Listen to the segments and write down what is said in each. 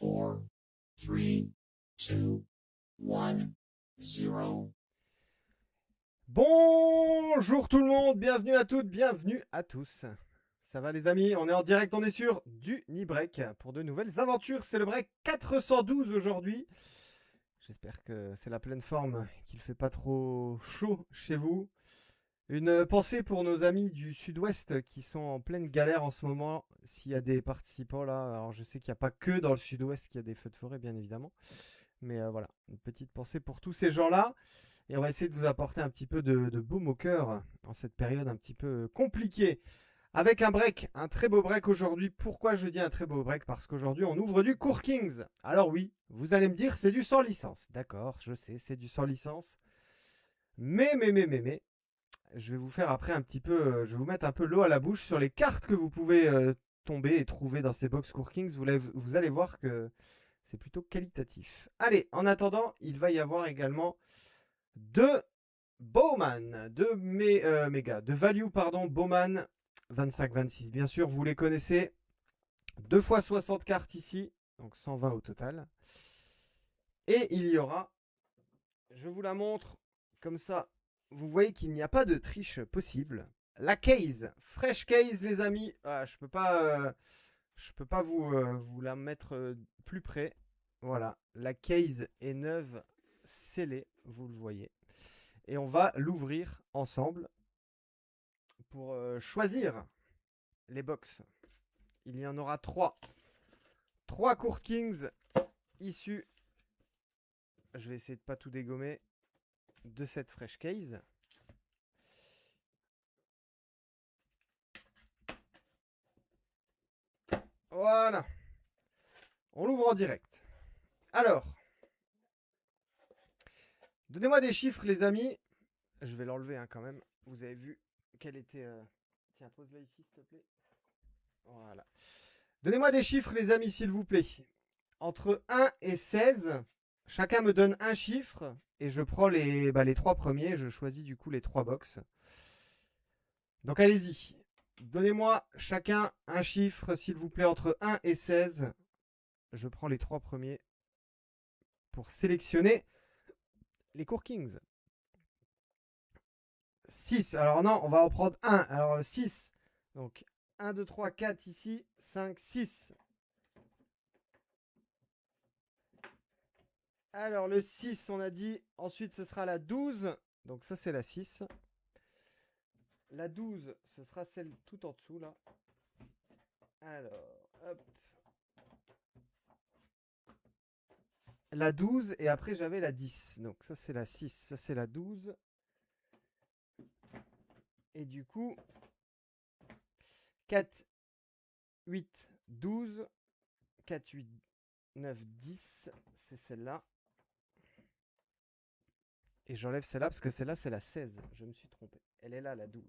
4, 3, 2, 1, 0. Bonjour tout le monde, bienvenue à toutes, bienvenue à tous. Ça va les amis, on est en direct, on est sur du Nibreak pour de nouvelles aventures. C'est le break 412 aujourd'hui. J'espère que c'est la pleine forme, qu'il ne fait pas trop chaud chez vous. Une pensée pour nos amis du sud-ouest qui sont en pleine galère en ce moment. S'il y a des participants là, alors je sais qu'il n'y a pas que dans le sud-ouest qu'il y a des feux de forêt bien évidemment. Mais voilà, une petite pensée pour tous ces gens-là. Et on va essayer de vous apporter un petit peu de baume au cœur en cette période un petit peu compliquée. Avec un break, un très beau break aujourd'hui. Pourquoi je dis un très beau break? Parce qu'aujourd'hui, on ouvre du Court Kings. Alors oui, vous allez me dire, c'est du sans licence. D'accord, je sais, c'est du sans licence. Mais, je vais vous faire après un petit peu, je vais vous mettre un peu l'eau à la bouche sur les cartes que vous pouvez tomber et trouver dans ces box Court Kings. Vous allez voir que c'est plutôt qualitatif. Allez, en attendant, il va y avoir également de Bowman, de Value, pardon, Bowman 25-26. Bien sûr, vous les connaissez. 2 fois 60 cartes ici, donc 120 au total. Et il y aura, je vous la montre, comme ça, vous voyez qu'il n'y a pas de triche possible. La case, fresh case les amis. Ah, je peux pas vous la mettre plus près. Voilà, la case est neuve, scellée, vous le voyez. Et on va l'ouvrir ensemble pour choisir les box. Il y en aura 3. 3 Court Kings issus, je vais essayer de pas tout dégommer, de cette fresh case. Voilà. On l'ouvre en direct. Alors, donnez-moi des chiffres les amis. Je vais l'enlever hein, quand même. Vous avez vu quelle était... Tiens, pose-la ici s'il te plaît. Voilà. Donnez-moi des chiffres les amis s'il vous plaît. Entre 1 et 16, chacun me donne un chiffre et je prends les 3 premiers. Je choisis du coup les 3 box. Donc allez-y. Donnez-moi chacun un chiffre s'il vous plaît entre 1 et 16. Je prends les 3 premiers pour sélectionner les Court Kings. 6. Alors non, on va en prendre un. Alors 6. Donc 1, 2, 3, 4 ici. 5, 6. Alors le 6, on a dit. Ensuite, ce sera la 12. Donc ça, c'est la 6. La 12, ce sera celle tout en dessous, là. Alors, hop. La 12, et après, j'avais la 10. Donc ça, c'est la 6. Ça, c'est la 12. Et du coup, 4, 8, 12. 4, 8, 9, 10. C'est celle-là. Et j'enlève celle-là parce que celle-là, c'est la 16. Je me suis trompé. Elle est là, la 12.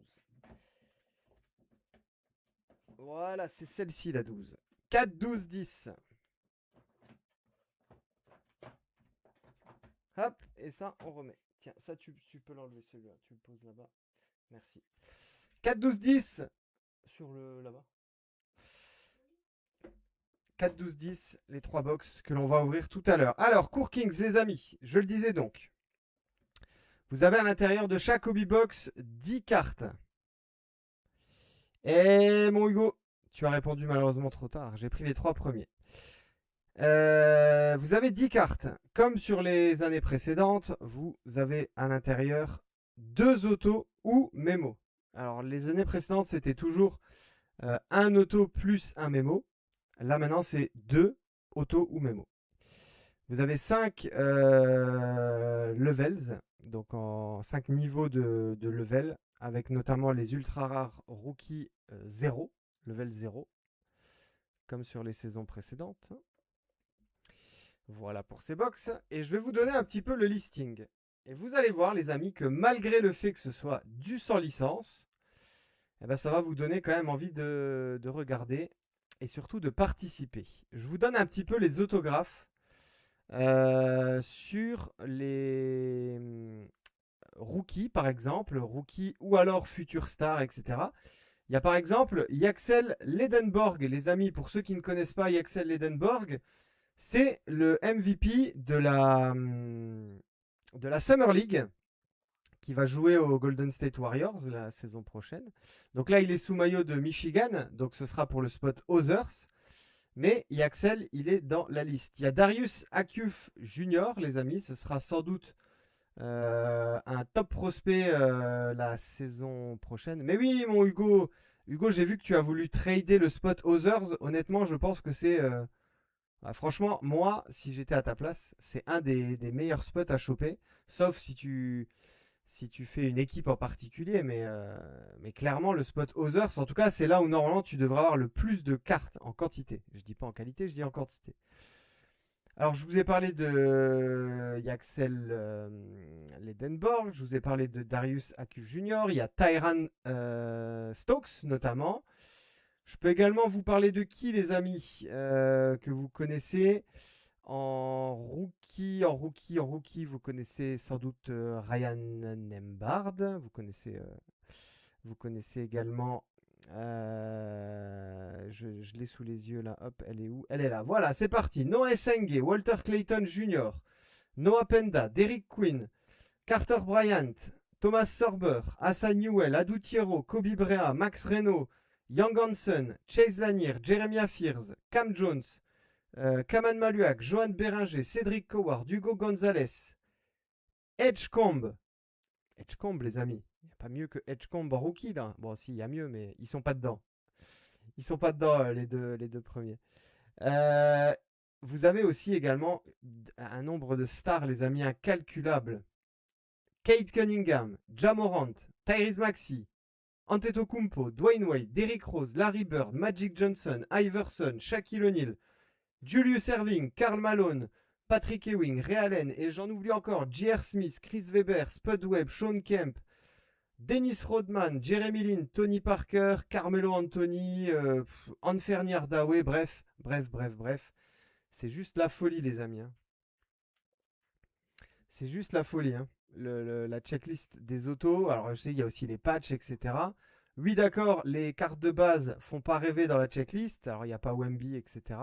Voilà, c'est celle-ci, la 12. 4, 12, 10. Hop, et ça, on remet. Tiens, ça, tu peux l'enlever, celui-là. Tu le poses là-bas. Merci. 4, 12, 10 sur le là-bas. 4, 12, 10, les 3 box que l'on va ouvrir tout à l'heure. Alors, Court Kings, les amis, je le disais donc. Vous avez à l'intérieur de chaque hobby box 10 cartes. Et mon Hugo, tu as répondu malheureusement trop tard. J'ai pris les 3 premiers. Vous avez 10 cartes. Comme sur les années précédentes, vous avez à l'intérieur 2 autos ou mémo. Alors, les années précédentes, c'était toujours un auto plus un mémo. Là, maintenant, c'est 2 autos ou mémo. Vous avez 5 levels, donc en 5 niveaux de level, avec notamment les ultra rares rookie 0, level 0, comme sur les saisons précédentes. Voilà pour ces box. Et je vais vous donner un petit peu le listing. Et vous allez voir, les amis, que malgré le fait que ce soit du sans licence, eh ben, ça va vous donner quand même envie de regarder et surtout de participer. Je vous donne un petit peu les autographes sur les rookies, par exemple, rookies ou alors future star, etc. Il y a par exemple Yaxel Ledenborg, les amis, pour ceux qui ne connaissent pas Yaxel Ledenborg, C'est le MVP de la Summer League qui va jouer aux Golden State Warriors la saison prochaine. Donc là, il est sous maillot de Michigan, donc ce sera pour le spot Others. Mais Yaxel, il est dans la liste. Il y a Darius Akuf Jr., les amis. Ce sera sans doute un top prospect la saison prochaine. Mais oui, mon Hugo. Hugo, j'ai vu que tu as voulu trader le spot Others. Honnêtement, je pense que c'est... franchement, moi, si j'étais à ta place, c'est un des meilleurs spots à choper. Sauf si tu fais une équipe en particulier, mais clairement le spot Others, en tout cas, c'est là où normalement tu devrais avoir le plus de cartes en quantité. Je dis pas en qualité, je dis en quantité. Alors, je vous ai parlé de Yaxel Ledenborg, je vous ai parlé de Darius Akuf Jr., il y a Tyran Stokes notamment. Je peux également vous parler de qui, les amis, que vous connaissez en rookie, vous connaissez sans doute Ryan Nembhard. Vous connaissez également. Je l'ai sous les yeux là. Hop, elle est où? Elle est là. Voilà, c'est parti. Noah Senge, Walter Clayton Jr., Noah Penda, Derrick Quinn, Carter Bryant, Thomas Sorber, Hassan Newell, Adou Thiero, Kobe Brea, Max Reno, Young Hansen, Chase Lanier, Jeremiah Fears, Cam Jones, Kaman Maluak, Johan Beringer, Cédric Coward, Hugo Gonzalez, Edgecombe. Edgecombe, les amis. Il n'y a pas mieux que Edgecombe en rookie, là. Bon, si, il y a mieux, mais ils sont pas dedans. Ils sont pas dedans, les deux premiers. Vous avez aussi également un nombre de stars, les amis, incalculables. Kate Cunningham, Ja Morant, Tyrese Maxey, Antetokounmpo, Dwayne Wade, Derrick Rose, Larry Bird, Magic Johnson, Iverson, Shaquille O'Neal, Julius Erving, Karl Malone, Patrick Ewing, Ray Allen, et j'en oublie encore, J.R. Smith, Chris Webber, Spud Webb, Sean Kemp, Dennis Rodman, Jeremy Lin, Tony Parker, Carmelo Anthony, Anferni Hardaway, bref. C'est juste la folie, les amis. Hein. C'est juste la folie. Hein. La checklist des autos. Alors, je sais, il y a aussi les patchs, etc. Oui, d'accord, les cartes de base font pas rêver dans la checklist. Alors, il n'y a pas Wemby, etc.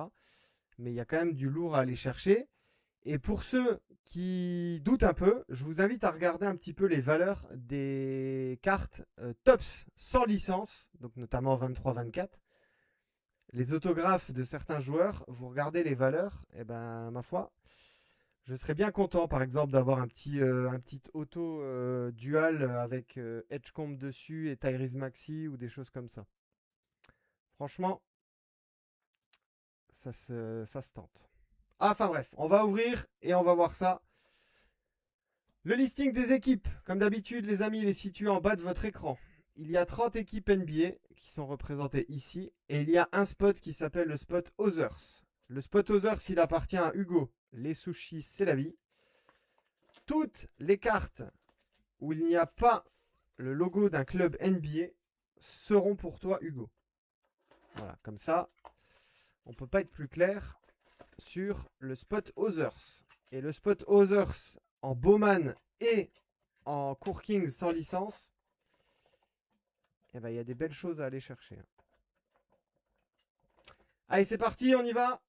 Mais il y a quand même du lourd à aller chercher. Et pour ceux qui doutent un peu, je vous invite à regarder un petit peu les valeurs des cartes TOPS sans licence, donc notamment 23-24. Les autographes de certains joueurs, vous regardez les valeurs, et ben ma foi, je serais bien content par exemple d'avoir un petit auto dual avec Edgecombe dessus et Tyrese Maxey ou des choses comme ça. Franchement, ça se tente. Enfin bref, on va ouvrir et on va voir ça. Le listing des équipes, comme d'habitude les amis, il est situé en bas de votre écran. Il y a 30 équipes NBA qui sont représentées ici et il y a un spot qui s'appelle le spot Others. Le spot Others, il appartient à Hugo. Les sushis, c'est la vie. Toutes les cartes où il n'y a pas le logo d'un club NBA seront pour toi, Hugo. Voilà, comme ça, on ne peut pas être plus clair sur le spot Others. Et le spot Others en Bowman et en Court Kings sans licence, eh ben, y a des belles choses à aller chercher. Allez, c'est parti, on y va.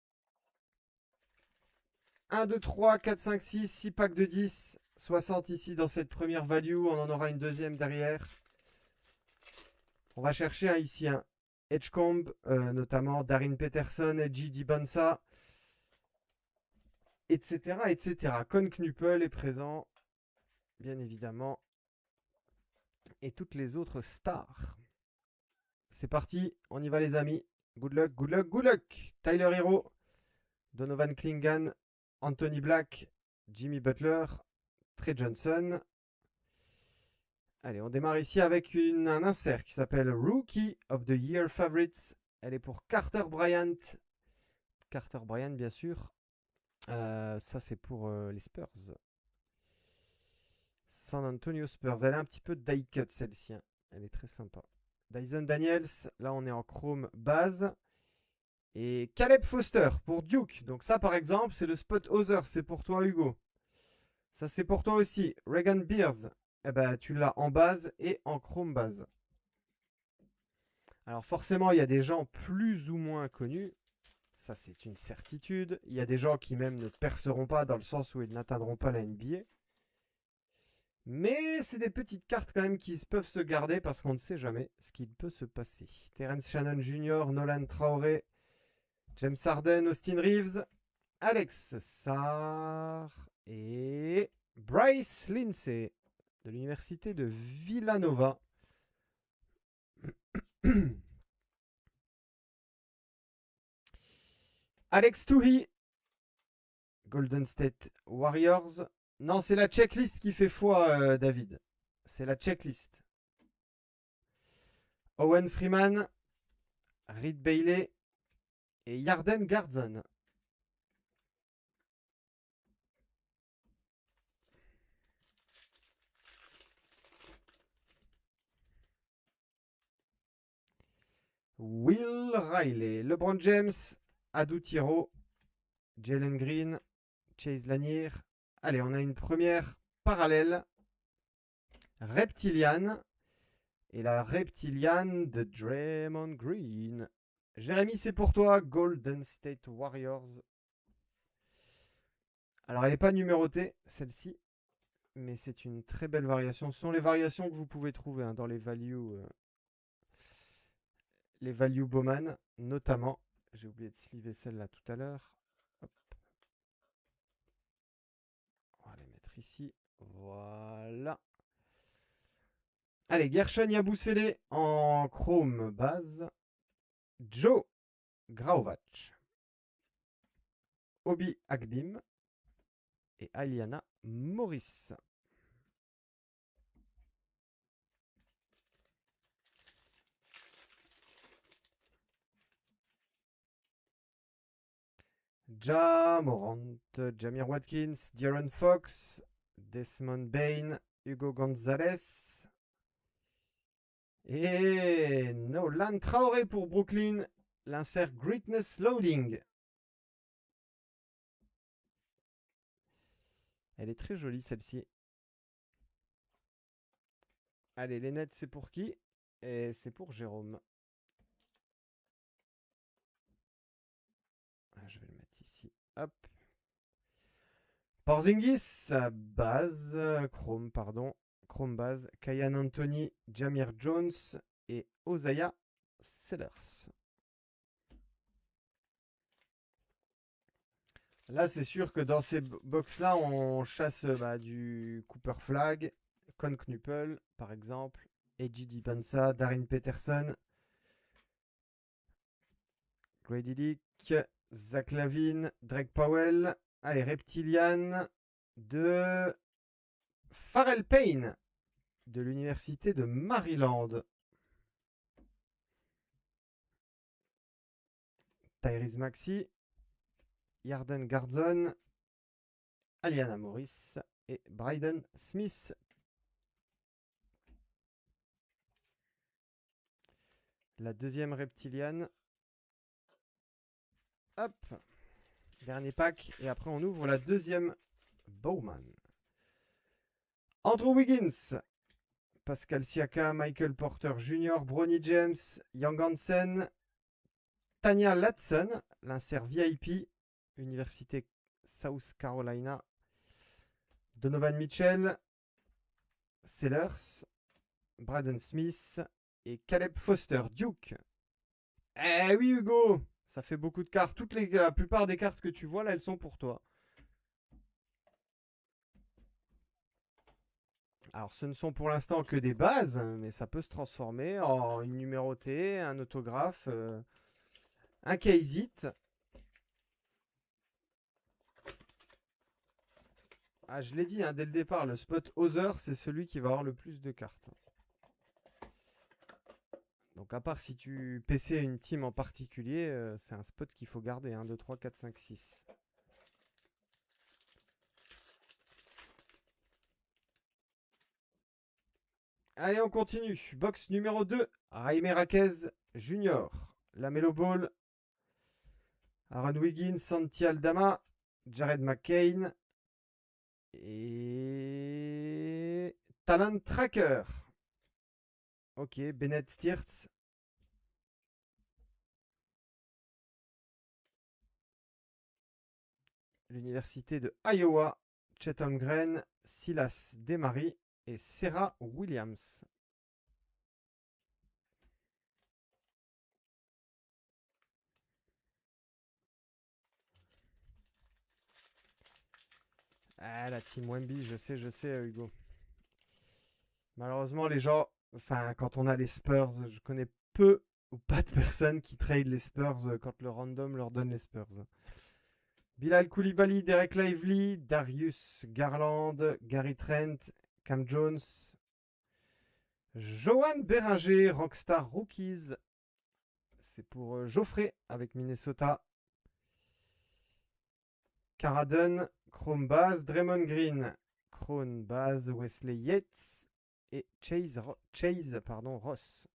1, 2, 3, 4, 5, 6, 6 packs de 10. 60 ici dans cette première value. On en aura une deuxième derrière. On va chercher ici un Edgecombe, notamment Darin Peterson, Edgy Dibansa, etc. etc. Con Knuppel est présent, bien évidemment. Et toutes les autres stars. C'est parti, on y va les amis. Good luck, good luck, good luck. Tyler Hero, Donovan Clingan, Anthony Black, Jimmy Butler, Trey Johnson. Allez, on démarre ici avec un insert qui s'appelle Rookie of the Year Favorites. Elle est pour Carter Bryant. Carter Bryant, bien sûr. Ça, c'est pour les Spurs. San Antonio Spurs. Elle est un petit peu die cut, celle-ci. Hein. Elle est très sympa. Dyson Daniels. Là, on est en chrome base. Et Caleb Foster pour Duke. Donc ça, par exemple, c'est le spot Other. C'est pour toi, Hugo. Ça, c'est pour toi aussi. Regan Beers. Eh ben, tu l'as en base et en chrome base. Alors forcément, il y a des gens plus ou moins connus. Ça, c'est une certitude. Il y a des gens qui même ne perceront pas dans le sens où ils n'atteindront pas la NBA. Mais c'est des petites cartes quand même qui peuvent se garder parce qu'on ne sait jamais ce qu'il peut se passer. Terence Shannon Jr., Nolan Traoré, James Harden, Austin Reeves, Alex Sarr et Bryce Lindsay de l'université de Villanova. Alex Touhi, Golden State Warriors. Non, c'est la checklist qui fait foi, David. C'est la checklist. Owen Freeman, Reed Bailey et Yarden Gardzon. Will Riley, LeBron James, Adou Tiro, Jalen Green, Chase Lanier. Allez, on a une première parallèle. Reptilian. Et la Reptilian de Draymond Green. Jérémy, c'est pour toi. Golden State Warriors. Alors, elle n'est pas numérotée, celle-ci. Mais c'est une très belle variation. Ce sont les variations que vous pouvez trouver dans les values. Les values Bowman, notamment. J'ai oublié de sliver celle-là tout à l'heure. On va les mettre ici. Voilà. Allez, Gershon Yabusele en chrome base. Joe Graovac. Obi Agbim. Et Aliana Morris. Ja Morant, Jamir Watkins, De'Aaron Fox, Desmond Bain, Hugo Gonzalez. Et Nolan Traoré pour Brooklyn. L'insert Greatness Loading. Elle est très jolie celle-ci. Allez, les nets, c'est pour qui? Et c'est pour Jérôme. Je vais le mettre ici. Hop. Porzingis, base, Chrome, pardon. Chrome base. Kyan Anthony, Jamir Jones et Osaya Sellers. Là, c'est sûr que dans ces box-là, on chasse du Cooper Flag, Con Knuppel, par exemple, Eji Dipansa, Darin Peterson, Grady Dick, Zach Lavine, Drake Powell. Allez, Reptilian de Pharrell Payne de l'université de Maryland. Tyrese Maxey, Yarden Gardzon, Aliana Morris et Bryden Smith. La deuxième Reptilian. Hop. Dernier pack. Et après, on ouvre la deuxième Bowman. Andrew Wiggins. Pascal Siakam, Michael Porter Jr., Bronny James, Young Hansen, Tanya Latson, l'insert VIP, Université South Carolina, Donovan Mitchell, Sellers, Braden Smith et Caleb Foster, Duke. Eh oui, Hugo, ça fait beaucoup de cartes. La plupart des cartes que tu vois là, elles sont pour toi. Alors, ce ne sont pour l'instant que des bases, mais ça peut se transformer en une numérotée, un autographe, un case-it. Ah, je l'ai dit dès le départ, le spot Other, c'est celui qui va avoir le plus de cartes. Donc, à part si tu PC une team en particulier, c'est un spot qu'il faut garder. 1, 2, 3, 4, 5, 6. Allez, on continue. Box numéro 2. Jaime Raquez Jr. Lamelo Ball. Aaron Wiggins, Santi Aldama. Jared McCain. Et Talent Tracker. Ok, Bennett Stirtz. l'université de Iowa, Chet Holmgren, Silas Desmarais et Sarah Williams. Ah, la team Wemby, je sais, Hugo. Malheureusement, les gens, enfin, quand on a les Spurs, je connais peu ou pas de personnes qui trade les Spurs quand le random leur donne les Spurs. Bilal Koulibaly, Derek Lively, Darius Garland, Gary Trent, Cam Jones, Johan Beringer, Rockstar Rookies. C'est pour Geoffrey avec Minnesota. Caraden, Chrome Base, Draymond Green, Chrome Base, Wesley Yates et Chase Ross.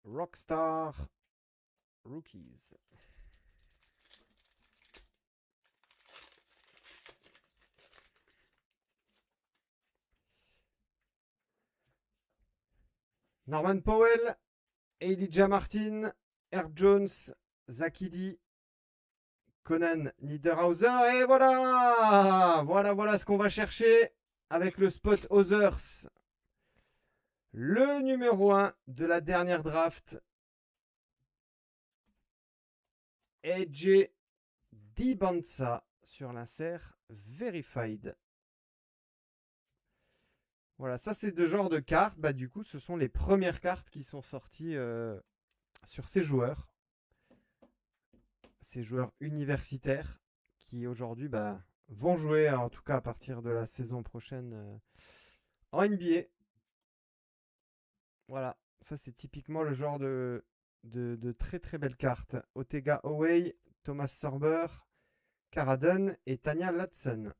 Rockstar Rookies. Norman Powell, Elijah Martin, Herb Jones, Zakidi, Conan Niederhauser. Et voilà! Voilà ce qu'on va chercher avec le spot Others. Le numéro 1 de la dernière draft. AJ Dibansa sur l'insert Verified. Voilà, ça c'est de genre de cartes. Bah, du coup, ce sont les premières cartes qui sont sorties sur ces joueurs. Ces joueurs universitaires qui aujourd'hui vont jouer, en tout cas à partir de la saison prochaine, en NBA. Voilà, ça c'est typiquement le genre de très très belles cartes. Otega Owey, Thomas Sorber, Caraden et Tanya Latson.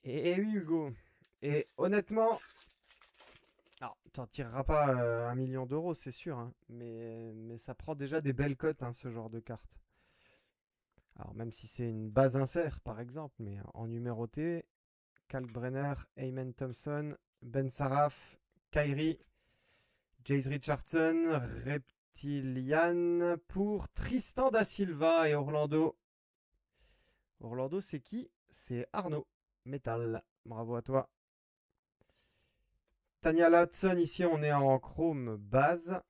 Et oui, Hugo. Et honnêtement, alors, t'en tireras pas 1 million d'euros, c'est sûr, hein, mais ça prend déjà des belles cotes, hein, ce genre de carte. Alors, même si c'est une base insert, par exemple, mais en numéroté, Kalkbrenner, Eamon Thompson, Ben Saraf, Kyrie, Jace Richardson, Reptilian pour Tristan da Silva et Orlando. Orlando, c'est qui? C'est Arnaud. Metal. Bravo à toi. Tanya Latson, ici on est en chrome base.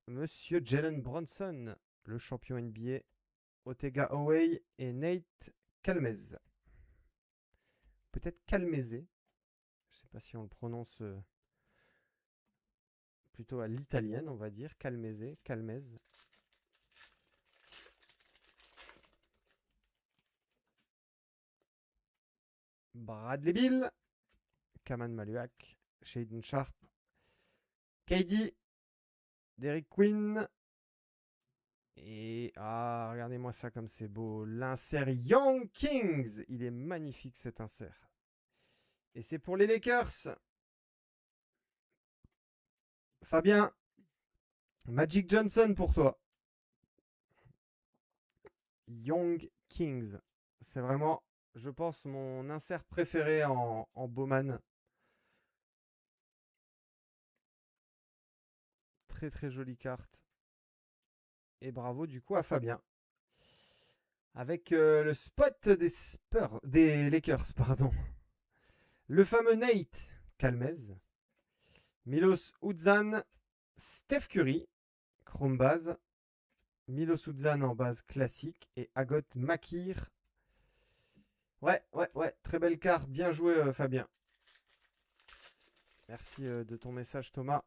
Monsieur Jalen Bronson, le champion NBA. Otega Owey et Nate Calmez. Peut-être Calmezé. Je ne sais pas si on le prononce plutôt à l'italienne, on va dire. Calmezé, Calmez. Bradley Bill. Kaman Maluak. Shaden Sharp. KD. Derrick Quinn. Et regardez-moi ça comme c'est beau. L'insert Young Kings. Il est magnifique cet insert. Et c'est pour les Lakers. Fabien. Magic Johnson pour toi. Young Kings. C'est vraiment, je pense, mon insert préféré en Bowman. Très très jolie carte. Et bravo du coup à Fabien. Avec le spot des Lakers, pardon. Le fameux Nate Calmez. Milos Udzan, Steph Curry, Chrome base. Milos Udzan en base classique. Et Agot Makir. Ouais, très belle carte. Bien joué Fabien. Merci de ton message Thomas.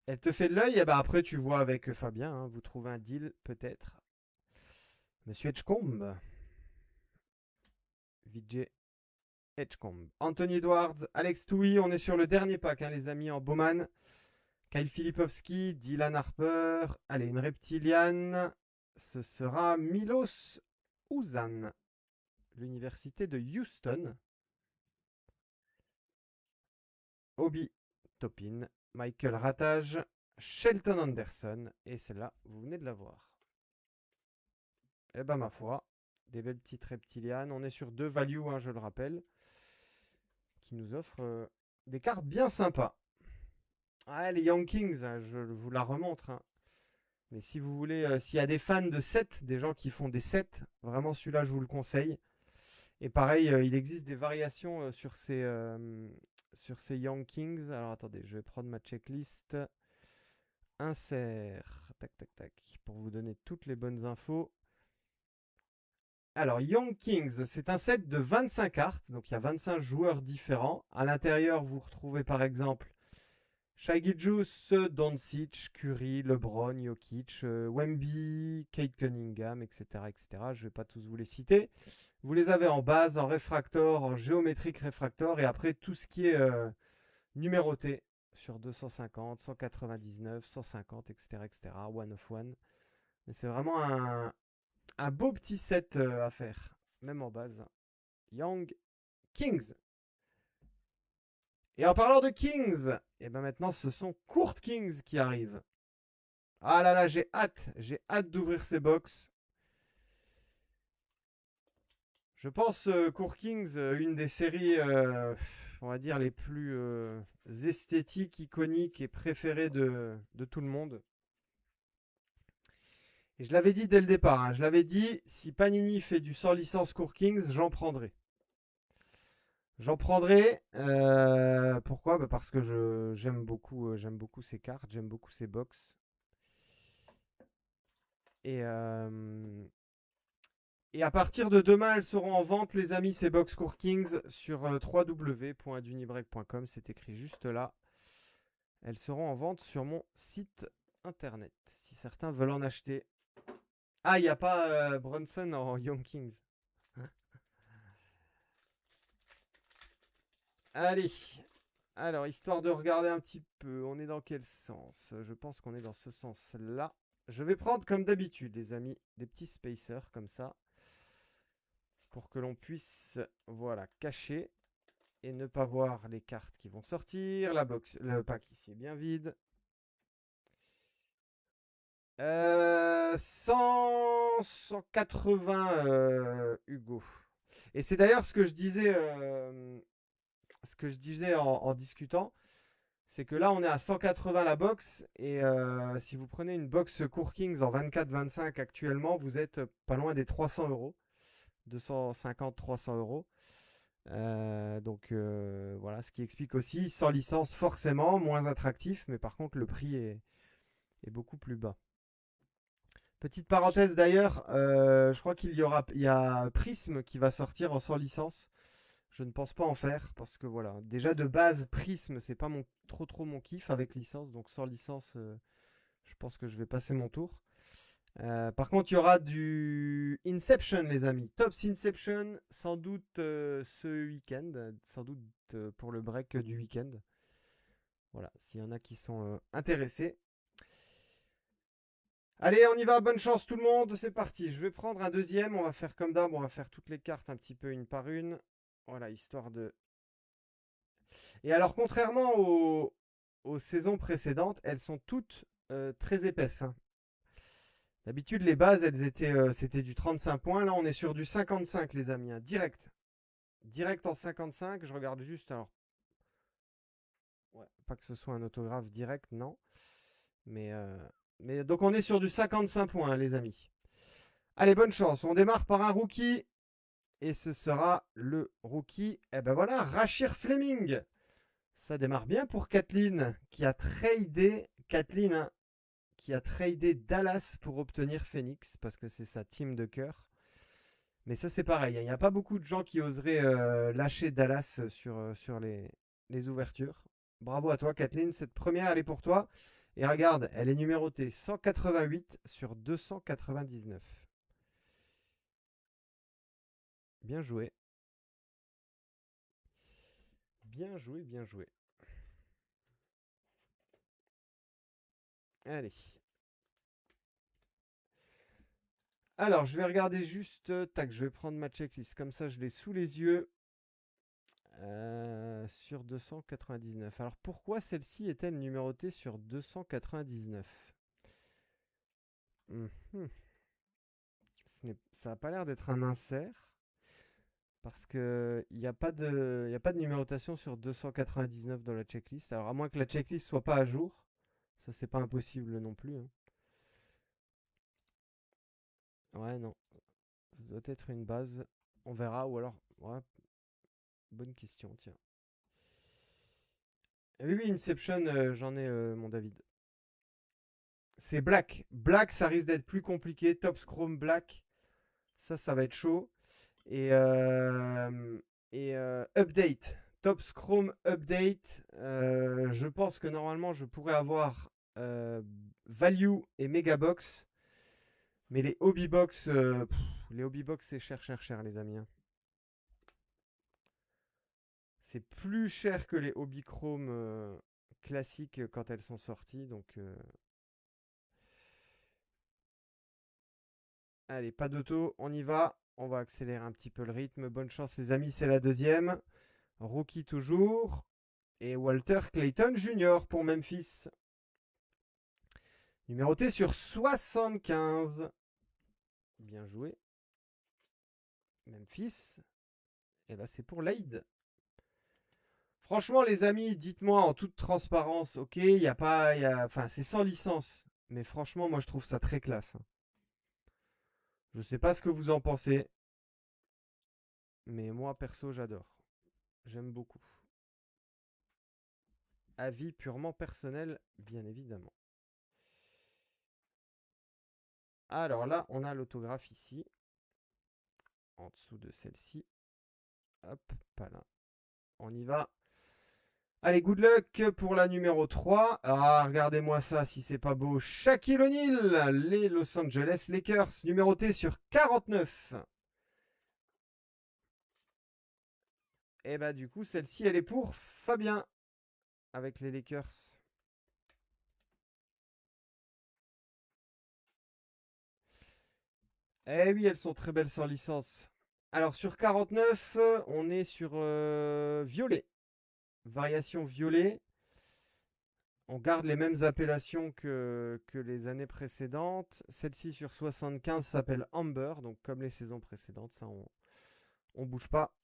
Elle te fait de l'œil, et bah après tu vois avec Fabien, hein, vous trouvez un deal peut-être. Monsieur Edgecombe. VJ Edgecombe. Anthony Edwards, Alex Touy, on est sur le dernier pack, hein, les amis, en Bowman. Kyle Filipowski, Dylan Harper. Allez, une reptiliane. Ce sera Milos Uzan. L'université de Houston. Obi Topin. Michael Ratage. Shelton Anderson. Et celle-là, vous venez de la voir. Eh ben ma foi, des belles petites reptilianes. On est sur 2 values, hein, je le rappelle, qui nous offrent des cartes bien sympas. Ouais, les Young Kings, je vous la remontre, hein. Mais si vous voulez, s'il y a des fans de sets, des gens qui font des sets, vraiment celui-là, je vous le conseille. Et pareil, il existe des variations sur ces Young Kings. Alors attendez, je vais prendre ma checklist. Insert. Tac, tac, tac. Pour vous donner toutes les bonnes infos. Alors, Young Kings, c'est un set de 25 cartes. Donc, il y a 25 joueurs différents. À l'intérieur, vous retrouvez par exemple Shai Gilgeous, Doncic, Curry, LeBron, Jokic, Wemby, Kate Cunningham, etc., etc. Je ne vais pas tous vous les citer. Vous les avez en base, en réfractor, en géométrique réfractor, et après tout ce qui est numéroté sur 250, 199, 150, etc., etc., one of one. Mais c'est vraiment un beau petit set à faire, même en base. Young Kings. Et en parlant de Kings, et ben maintenant ce sont Court Kings qui arrivent. Ah là là, j'ai hâte d'ouvrir ces box. Je pense Court Kings, une des séries, on va dire, les plus esthétiques, iconiques et préférées de tout le monde. Et je l'avais dit dès le départ, hein, je l'avais dit, si Panini fait du sans licence Court Kings, j'en prendrai. J'en prendrai. Pourquoi? Bah parce que j'aime beaucoup ces cartes, j'aime beaucoup ces box. Et, et à partir de demain, elles seront en vente, les amis, ces box Court Kings sur www.dunibreak.com. C'est écrit juste là. Elles seront en vente sur mon site internet, si certains veulent en acheter. Ah, il n'y a pas Brunson en Young Kings. Allez, alors, histoire de regarder un petit peu, on est dans quel sens? Je pense qu'on est dans ce sens-là. Je vais prendre, comme d'habitude, les amis, des petits spacers comme ça, pour que l'on puisse, voilà, cacher et ne pas voir les cartes qui vont sortir. La box, le pack ici est bien vide. 180 Hugo. Et c'est d'ailleurs ce que je disais en discutant, c'est que là on est à 180 la box et si vous prenez une box Court Kings en 24-25 actuellement, vous êtes pas loin des 300 euros, 250-300 euros. Donc voilà, ce qui explique aussi sans licence forcément moins attractif, mais par contre le prix est beaucoup plus bas. Petite parenthèse d'ailleurs, je crois il y a Prism qui va sortir en sans licence. Je ne pense pas en faire parce que voilà, déjà de base Prism c'est pas trop mon kiff avec licence, donc sans licence, je pense que je vais passer mon tour. Par contre, il y aura du Inception, les amis. Tops Inception, sans doute ce week-end, sans doute pour le break du week-end. Voilà, s'il y en a qui sont intéressés. Allez, on y va, bonne chance tout le monde, c'est parti. Je vais prendre un deuxième, on va faire comme d'hab, on va faire toutes les cartes un petit peu une par une. Voilà, histoire de... Et alors, contrairement aux saisons précédentes, elles sont toutes très épaisses, hein. D'habitude, les bases, c'était du 35 points. Là, on est sur du 55, les amis, hein. Direct. Direct en 55. Je regarde juste. Alors, ouais, pas que ce soit un autographe direct, non. Mais, donc, on est sur du 55 points, hein, les amis. Allez, bonne chance. On démarre par un rookie. Et ce sera le rookie. Eh ben voilà, Rashir Fleming. Ça démarre bien pour Kathleen, qui a tradé. Kathleen, hein, qui a tradé Dallas pour obtenir Phoenix, parce que c'est sa team de cœur. Mais ça, c'est pareil. Il n'y a pas beaucoup de gens qui oseraient lâcher Dallas sur les ouvertures. Bravo à toi, Kathleen. Cette première, elle est pour toi. Et regarde, elle est numérotée 188 sur 299. Bien joué. Bien joué, bien joué. Allez. Alors, je vais regarder juste. Tac, je vais prendre ma checklist. Comme ça, je l'ai sous les yeux. Sur 299. Alors, pourquoi celle-ci est-elle numérotée sur 299? Ça n'a pas l'air d'être un insert. Parce que il n'y a pas de, y a pas de numérotation sur 299 dans la checklist. Alors à moins que la checklist soit pas à jour, ça c'est pas impossible non plus, hein. Ouais, non, ça doit être une base. On verra, ou alors, ouais, bonne question, tiens. Oui, oui, Inception, j'en ai, mon David. C'est Black. Black, ça risque d'être plus compliqué. Top Chrome Black, ça va être chaud. Et, Update. Top Chrome Update. Je pense que normalement, je pourrais avoir Value et Megabox. Mais les Hobbybox, les Hobbybox, c'est cher, cher, cher, les amis, hein. C'est plus cher que les Hobby Chrome classiques quand elles sont sorties. Donc, allez, pas d'auto, on y va. On va accélérer un petit peu le rythme. Bonne chance, les amis, c'est la deuxième. Rookie toujours. Et Walter Clayton Jr. pour Memphis. Numéroté sur 75. Bien joué. Memphis. Et bah c'est pour Laïd. Franchement, les amis, dites-moi en toute transparence, ok, il y a pas, enfin, c'est sans licence, mais franchement, moi, je trouve ça très classe, hein. Je sais pas ce que vous en pensez, mais moi, perso, j'adore. J'aime beaucoup. Avis purement personnel, bien évidemment. Alors là, on a l'autographe ici, en dessous de celle-ci. Hop, pas là. On y va. Allez, good luck pour la numéro 3. Ah, regardez-moi ça, si c'est pas beau. Shaquille O'Neal, les Los Angeles Lakers, numéroté sur 49. Et bah du coup, celle-ci, elle est pour Fabien, avec les Lakers. Eh oui, elles sont très belles sans licence. Alors sur 49, on est sur violet. Variation violet. On garde les mêmes appellations que les années précédentes. Celle-ci sur 75 s'appelle Amber, donc comme les saisons précédentes, ça on bouge pas.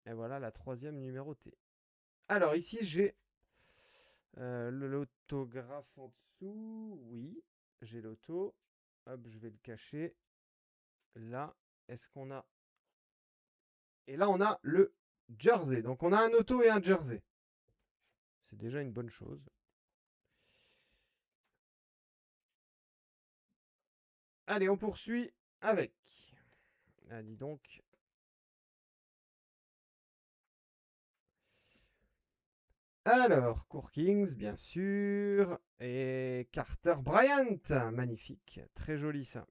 Et voilà la troisième numérotée. Alors ici j'ai l'autographe en dessous. Oui, j'ai l'auto. Hop, je vais le cacher. Là, est-ce qu'on a... Et là, on a le jersey. Donc on a un auto et un jersey. C'est déjà une bonne chose. Allez, on poursuit avec... Ah, dis donc. Alors, Court Kings, bien sûr. Et Carter Bryant. Magnifique. Très joli ça.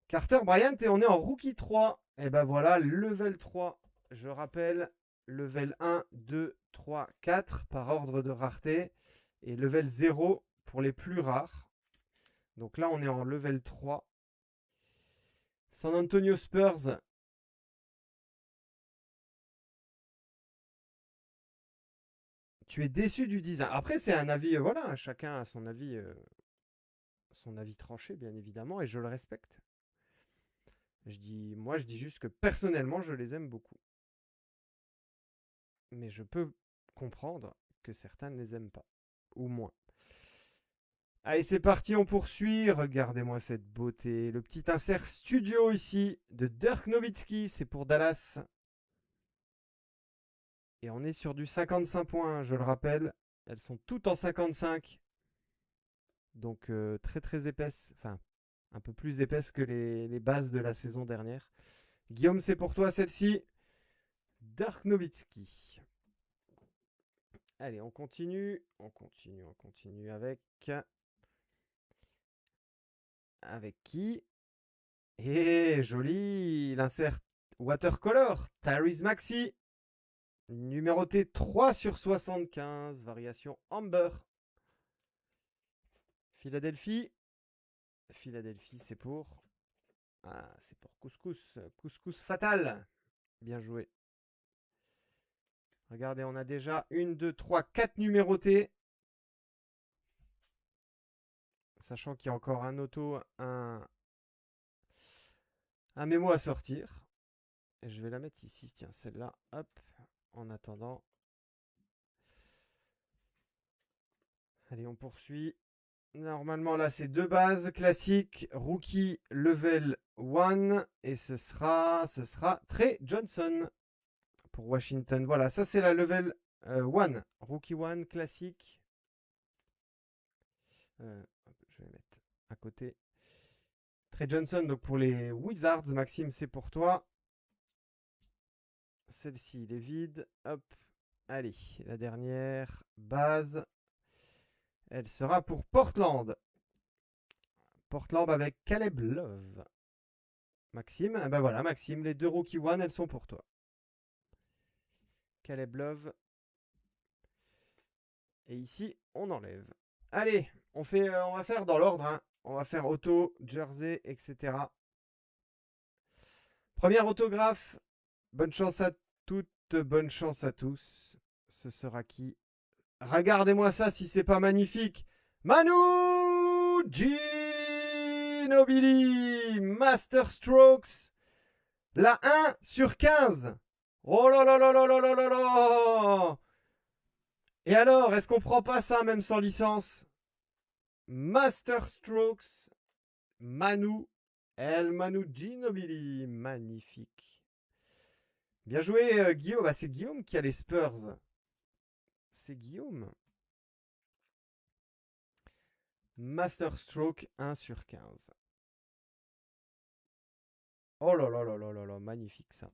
Carter Bryant et on est en rookie 3. Et ben voilà, level 3. Je rappelle, level 1, 2, 3, 4 par ordre de rareté. Et level 0 pour les plus rares. Donc là, on est en level 3. San Antonio Spurs. Tu es déçu du design. Après, c'est un avis, voilà, chacun a son avis tranché, bien évidemment, et je le respecte. Moi, je dis juste que personnellement, je les aime beaucoup. Mais je peux comprendre que certains ne les aiment pas, ou moins. Allez, c'est parti, on poursuit. Regardez-moi cette beauté. Le petit insert studio ici de Dirk Nowitzki, c'est pour Dallas. Et on est sur du 55 points, je le rappelle. Elles sont toutes en 55. Donc très très épaisses. Enfin, un peu plus épaisses que les bases de la saison dernière. Guillaume, c'est pour toi celle-ci. Dirk Nowitzki. Allez, on continue. On continue avec... Avec qui? Et joli, l'insert watercolor, Tyrese Maxey, numéroté 3 sur 75, variation Amber. Philadelphie, Philadelphie c'est pour... Ah, c'est pour Couscous, Couscous Fatal. Bien joué. Regardez, on a déjà 1, 2, 3, 4 numérotés. Sachant qu'il y a encore un auto, un mémo à sortir. Et je vais la mettre ici, tiens, celle-là, hop, en attendant. Allez, on poursuit. Normalement, là, c'est 2 bases classiques. Rookie level 1. Et ce sera Trey Johnson pour Washington. Voilà, ça, c'est la level 1. Rookie 1 classique. Je vais mettre à côté. Trey Johnson, donc pour les Wizards. Maxime, c'est pour toi. Celle-ci, il est vide. Hop. Allez, la dernière base. Elle sera pour Portland. Portland avec Caleb Love. Maxime, ben voilà, Maxime, les 2 Rookie One, elles sont pour toi. Caleb Love. Et ici, on enlève. Allez, on va faire dans l'ordre. Hein. On va faire auto, jersey, etc. Première autographe. Bonne chance à toutes, bonne chance à tous. Ce sera qui? Regardez-moi ça si c'est pas magnifique. Manu Ginobili, Master Strokes, la 1/15. Oh là là là là là là là là. Et alors, est-ce qu'on prend pas ça même sans licence? Master Strokes, Manu Ginobili, magnifique. Bien joué Guillaume, bah, c'est Guillaume qui a les Spurs. C'est Guillaume. Master Stroke 1/15. Oh là là là là là là, magnifique ça.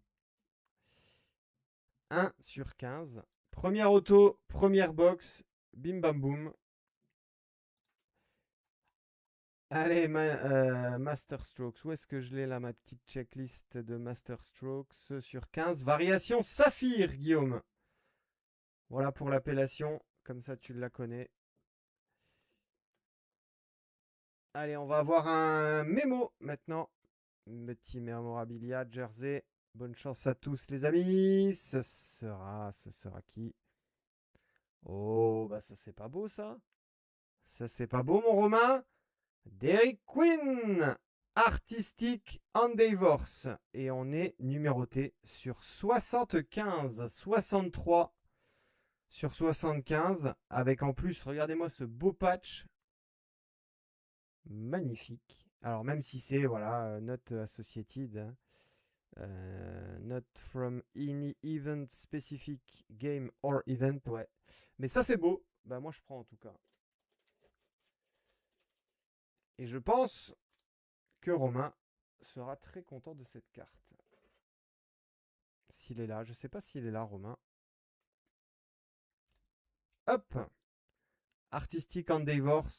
1/15. Première auto, première box, bim bam boum. Allez, Master Strokes. Où est-ce que je l'ai là, ma petite checklist de Master Strokes sur 15. Variation Saphir, Guillaume. Voilà pour l'appellation. Comme ça, tu la connais. Allez, on va avoir un mémo maintenant. Petit mémorabilia, jersey. Bonne chance à tous, les amis. Ce sera qui? Oh, bah ça, c'est pas beau, ça. Ça, c'est pas beau, mon Romain. Derrick Quinn, Artistic Endeavors. Et on est numéroté sur 75, 63 sur 75. Avec en plus, regardez-moi ce beau patch. Magnifique. Alors, même si c'est, voilà, not associated. Hein. Not from any event specific game or event. Ouais. Mais ça, c'est beau. Bah, moi, je prends en tout cas. Et je pense que Romain sera très content de cette carte. S'il est là. Je ne sais pas s'il est là, Romain. Hop. Artistic Endeavors.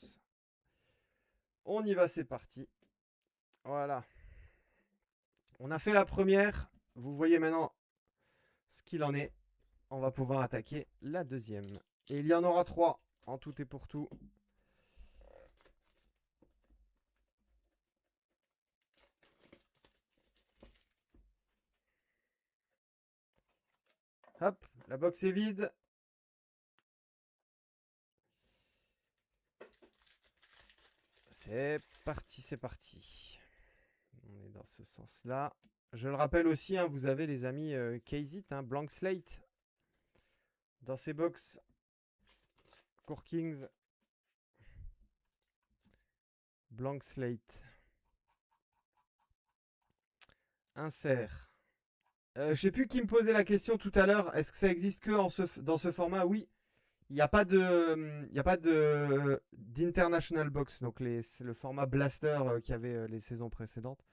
On y va, c'est parti. Voilà. On a fait la première. Vous voyez maintenant ce qu'il en est. On va pouvoir attaquer la deuxième. Et il y en aura 3 en tout et pour tout. Hop, la box est vide. C'est parti, c'est parti. On est dans ce sens-là. Je le rappelle aussi, hein, vous avez les amis Kazit, hein, Blank Slate. Dans ces box. Core Kings. Blank Slate. Insert. Je sais plus qui me posait la question tout à l'heure. Est-ce que ça existe que dans ce format? Oui. Il n'y a pas d'international box. Donc c'est le format blaster qu'il y avait les saisons précédentes.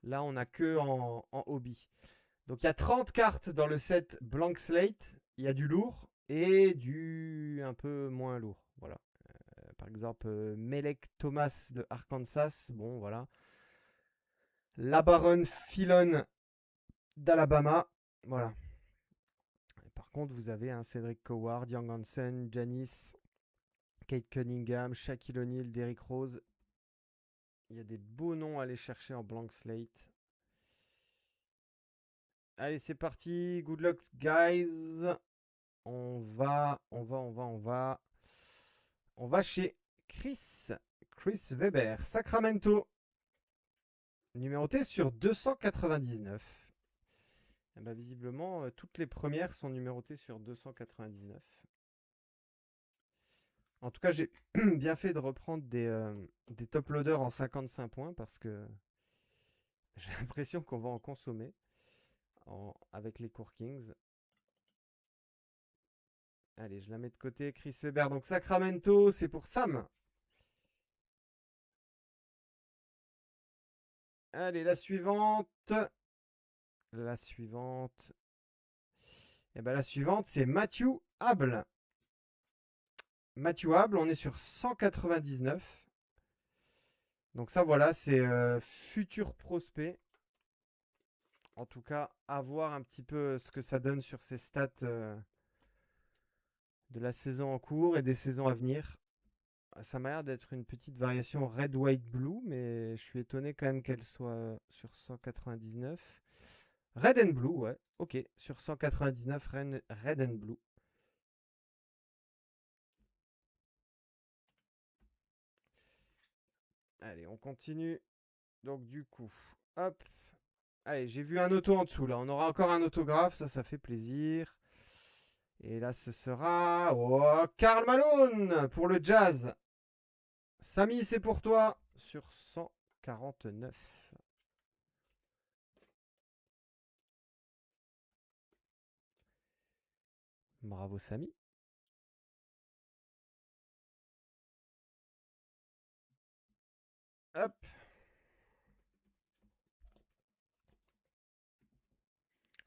Là, on n'a que en hobby. Donc il y a 30 cartes dans le set Blank Slate. Il y a du lourd et du un peu moins lourd. Voilà. Par exemple, Melek Thomas de Arkansas. Bon, voilà. LaBaron Philon d'Alabama. Voilà. Et par contre, vous avez un Cedric Coward, Young Hansen, Janice, Kate Cunningham, Shaquille O'Neal, Derrick Rose. Il y a des beaux noms à aller chercher en Blank Slate. Allez, c'est parti. Good luck, guys. On va chez Chris Weber, Sacramento. Numéroté sur 299. Eh ben, visiblement, toutes les premières sont numérotées sur 299. En tout cas, j'ai bien fait de reprendre des top loaders en 55 points parce que j'ai l'impression qu'on va en consommer avec les Court Kings. Allez, je la mets de côté. Chris Weber, donc Sacramento, c'est pour Sam. Allez, la suivante. La suivante. Et ben la suivante, c'est Matthew Hable. Matthew Hable, on est sur 199. Donc ça, voilà, c'est futur prospect. En tout cas, à voir un petit peu ce que ça donne sur ses stats de la saison en cours et des saisons à venir. Ça m'a l'air d'être une petite variation red, white, blue, mais je suis étonné quand même qu'elle soit sur 199. Red and blue, ouais. Ok, sur 199, red and blue. Allez, on continue. Donc du coup, hop. Allez, j'ai vu un auto en dessous, là. On aura encore un autographe, ça fait plaisir. Et là, ce sera... Oh, Karl Malone pour le Jazz. Samy, c'est pour toi sur 149. Bravo, Samy. Hop.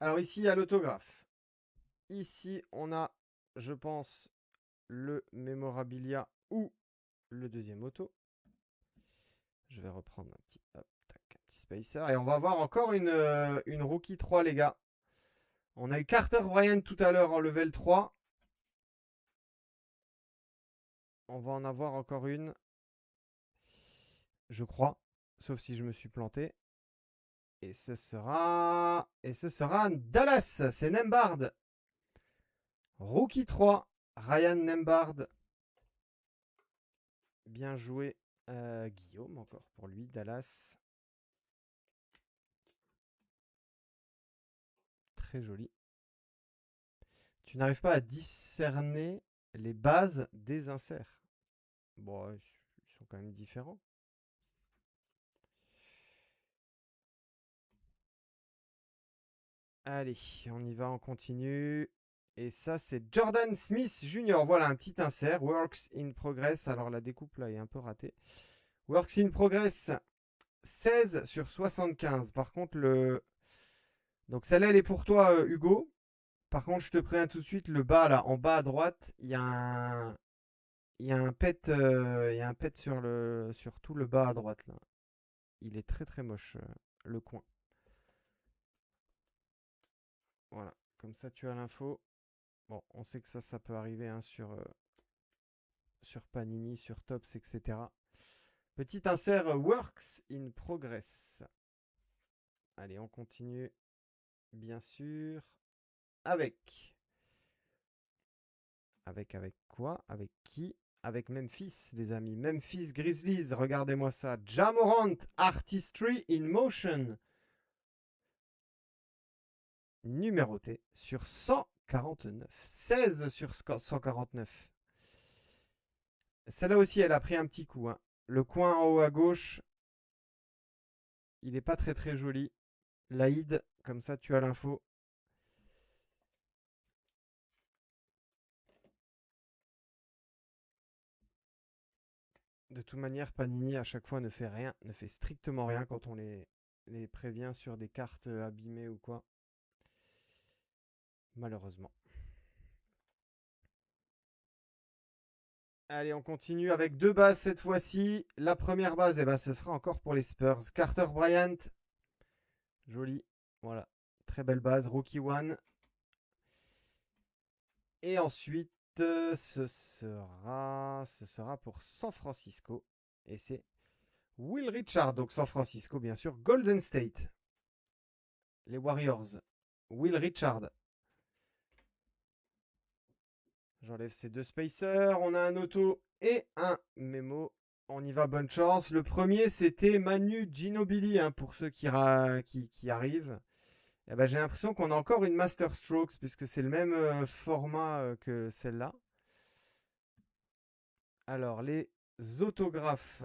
Alors ici, il y a l'autographe. Ici, on a, je pense, le mémorabilia ou le deuxième auto. Je vais reprendre un petit, hop, tac, un petit spacer. Et on va avoir encore une rookie 3, les gars. On a eu Carter Bryant tout à l'heure en level 3. On va en avoir encore une. Je crois. Sauf si je me suis planté. Et ce sera Dallas. C'est Nembard. Rookie 3. Ryan Nembard. Bien joué. Guillaume encore pour lui. Dallas. Très joli. Tu n'arrives pas à discerner les bases des inserts. Bon, ils sont quand même différents. Allez, on y va, on continue. Et ça, c'est Jordan Smith Jr. Voilà, un petit insert. Works in progress. Alors, la découpe, là, est un peu ratée. Works in progress, 16 sur 75. Par contre, donc celle-là, elle est pour toi, Hugo. Par contre, je te préviens tout de suite, le bas, là, en bas à droite, il y a un pet, sur tout le bas à droite, là. Il est très, très moche, le coin. Voilà, comme ça, tu as l'info. Bon, on sait que ça peut arriver hein, sur Panini, sur Tops, etc. Petit insert Works in Progress. Allez, on continue, bien sûr, avec quoi? Avec qui? Avec Memphis, les amis. Memphis Grizzlies, regardez-moi ça. Ja Morant, Artistry in Motion. Numéroté sur 149. 16 sur 149. Celle-là aussi, elle a pris un petit coup. Hein. Le coin en haut à gauche, il n'est pas très très joli. L'Aïd, comme ça tu as l'info. De toute manière, Panini à chaque fois ne fait rien, ne fait strictement rien quand on les prévient sur des cartes abîmées ou quoi. Malheureusement. Allez, on continue avec deux bases cette fois-ci. La première base, eh ben, ce sera encore pour les Spurs. Carter Bryant. Joli. Voilà. Très belle base. Rookie One. Et ensuite, ce sera pour San Francisco. Et c'est Will Richard. Donc San Francisco, bien sûr. Golden State. Les Warriors. Will Richard. J'enlève ces deux spacers. On a un auto et un mémo. On y va, bonne chance. Le premier, c'était Manu Ginobili, hein, pour ceux qui arrivent. Eh ben, j'ai l'impression qu'on a encore une Master Strokes, puisque c'est le même format que celle-là. Alors, les autographes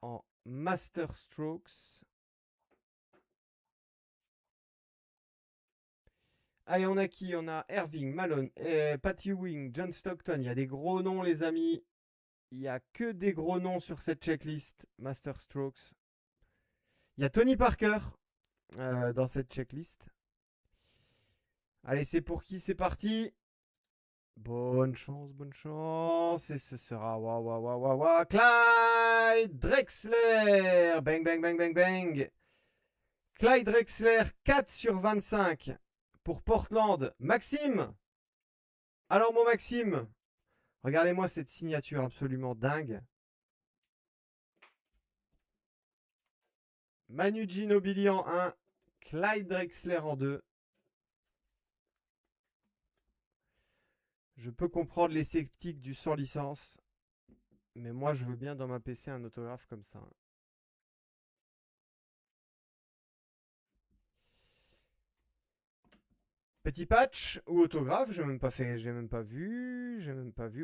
en Master Strokes. Allez, on a qui? On a Irving, Malone, Patty Ewing, John Stockton. Il y a des gros noms, les amis. Il n'y a que des gros noms sur cette checklist Master Strokes. Il y a Tony Parker dans cette checklist. Allez, c'est pour qui? C'est parti. Bonne chance, bonne chance. Et ce sera Clyde Drexler. Bang, bang, bang, bang, bang. Clyde Drexler, 4 sur 25 pour Portland. Maxime. Alors, mon Maxime, regardez-moi cette signature absolument dingue. Manu Ginobili en 1, Clyde Drexler en 2. Je peux comprendre les sceptiques du sans licence, mais moi je veux bien dans ma PC un autographe comme ça. Petit patch ou autographe, j'ai même pas fait, j'ai même pas vu.